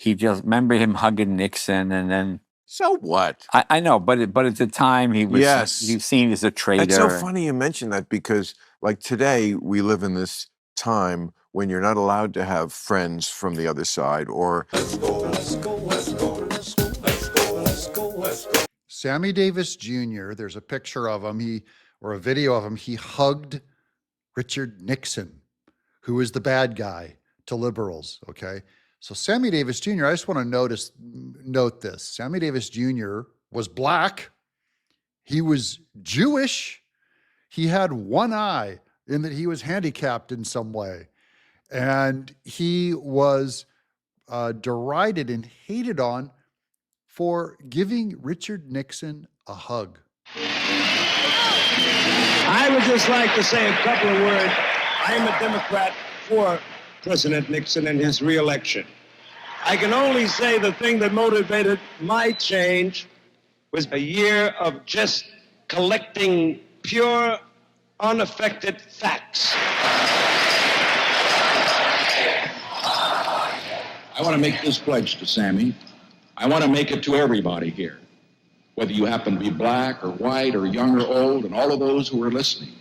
He just remember him hugging Nixon, and then So what? I know, but at the time he was seen as a traitor. It's so funny you mention that because, like, today we live in this time when you're not allowed to have friends from the other side or. Sammy Davis Jr., there's a picture of him, or a video of him, he hugged Richard Nixon, who is the bad guy to liberals, okay? So Sammy Davis Jr., I just want to note this. Sammy Davis Jr. was black. He was Jewish. He had one eye in that he was handicapped in some way. And he was derided and hated on for giving Richard Nixon a hug. I would just like to say a couple of words. I am a Democrat for President Nixon and his reelection. I can only say the thing that motivated my change was a year of just collecting pure, unaffected facts. I want to make this pledge to Sammy. I want to make it to everybody here, whether you happen to be black or white or young or old, and all of those who are listening.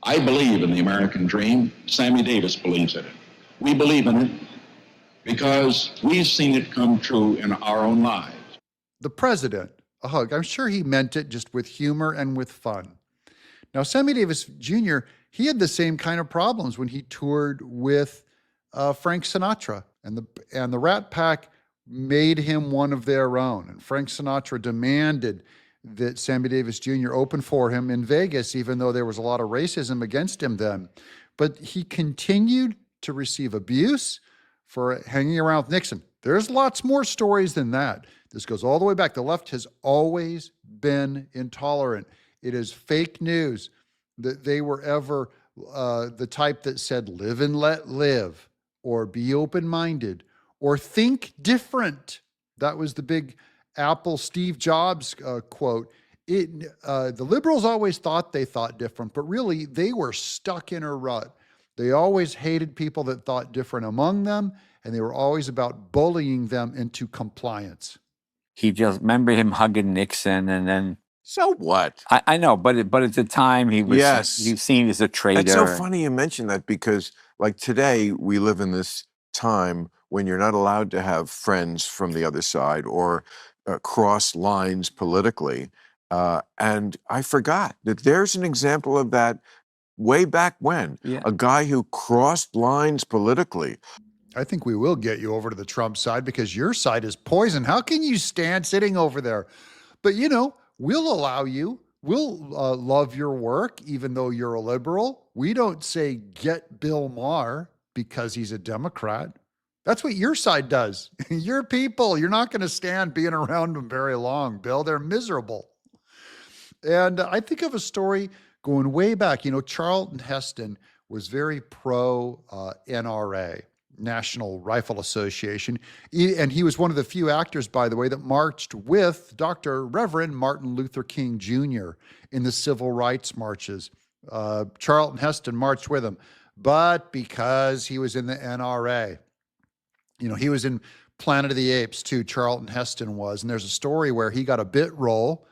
I believe in the American dream. Sammy Davis believes in it. We believe in it because we've seen it come true in our own lives. The president, a hug. I'm sure he meant it just with humor and with fun. Now, Sammy Davis Jr., he had the same kind of problems when he toured with Frank Sinatra, and the Rat Pack made him one of their own. And Frank Sinatra demanded that Sammy Davis Jr. open for him in Vegas, even though there was a lot of racism against him then. But he continued to receive abuse for hanging around with Nixon. There's lots more stories than that. This goes all the way back. The left has always been intolerant. It is fake news that they were ever the type that said live and let live, or be open-minded, or think different. That was the big Apple Steve Jobs quote. The liberals always thought they thought different, but really they were stuck in a rut. They always hated people that thought different among them, and they were always about bullying them into compliance. He just remember him hugging Nixon, and then. So what? I know, but at the time he was seen as a traitor. It's so funny you mention that because, like, today we live in this time when you're not allowed to have friends from the other side or cross lines politically. And I forgot that there's an example of that way back when. Yeah. A guy who crossed lines politically. I think we will get you over to the Trump side because your side is poison. How can you stand sitting over there? But, we'll allow you. We'll love your work, even though you're a liberal. We don't say get Bill Maher because he's a Democrat. That's what your side does. Your people, you're not going to stand being around them very long, Bill. They're miserable. And I think of a story going way back. Charlton Heston was very pro NRA, National Rifle Association. And he was one of the few actors, by the way, that marched with Dr. Reverend Martin Luther King Jr. in the civil rights marches. Charlton Heston marched with him, but because he was in the NRA, he was in Planet of the Apes too, Charlton Heston was. And there's a story where he got a bit role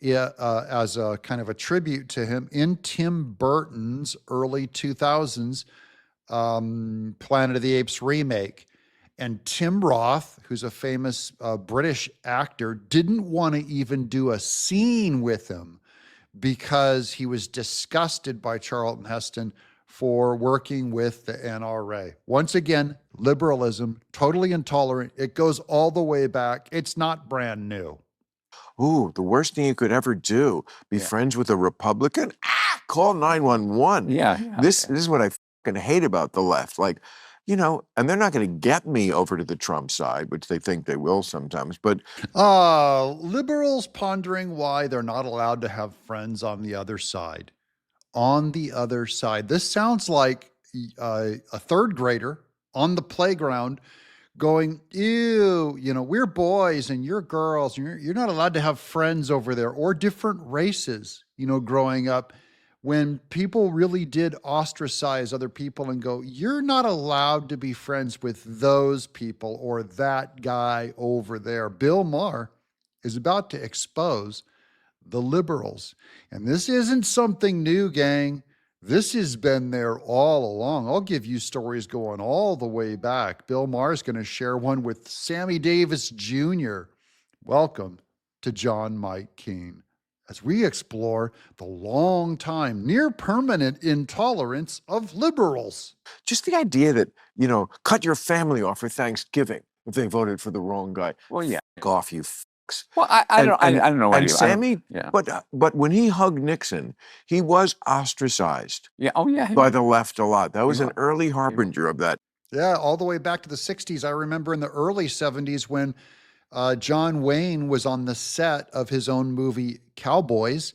as a kind of a tribute to him in Tim Burton's early 2000s Planet of the Apes remake. And Tim Roth, who's a famous British actor, didn't want to even do a scene with him because he was disgusted by Charlton Heston for working with the NRA. Once again, liberalism, totally intolerant. It goes all the way back. It's not brand new. Ooh, the worst thing you could ever do, be friends with a Republican? Call 911. Yeah. This is what I fucking hate about the left. Like, and they're not going to get me over to the Trump side, which they think they will sometimes, but. Liberals pondering why they're not allowed to have friends on the other side. On the other side. This sounds like a third grader on the playground going, ew, we're boys and you're girls. And you're not allowed to have friends over there, or different races, growing up. when people really did ostracize other people and go, you're not allowed to be friends with those people or that guy over there. Bill Maher is about to expose the liberals. And this isn't something new, gang. This has been there all along. I'll give you stories going all the way back. Bill Maher is going to share one with Sammy Davis Jr. Welcome to John Mike Keene, as we explore the long time, near permanent intolerance of liberals. Just the idea that, cut your family off for Thanksgiving if they voted for the wrong guy. Well, yeah. F off, you fucks. Well, I don't know. And Sammy, but when he hugged Nixon, he was ostracized. Yeah. Oh, yeah. By the left a lot. That was an early harbinger of that. Yeah, all the way back to the 60s. I remember in the early 70s when John Wayne was on the set of his own movie Cowboys,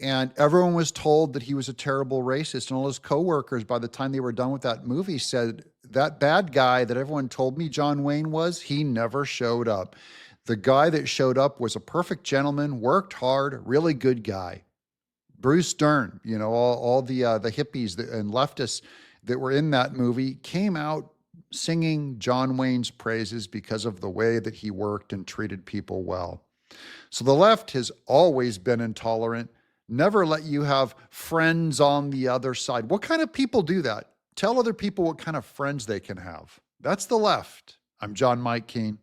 and everyone was told that he was a terrible racist. And all his coworkers, by the time they were done with that movie, said, that bad guy that everyone told me John Wayne was, he never showed up. The guy that showed up was a perfect gentleman, worked hard, really good guy. Bruce Dern, all the hippies and leftists that were in that movie came out singing John Wayne's praises because of the way that he worked and treated people well. So the left has always been intolerant, never let you have friends on the other side. What kind of people do that? Tell other people what kind of friends they can have. That's the left. I'm John Mike Keene.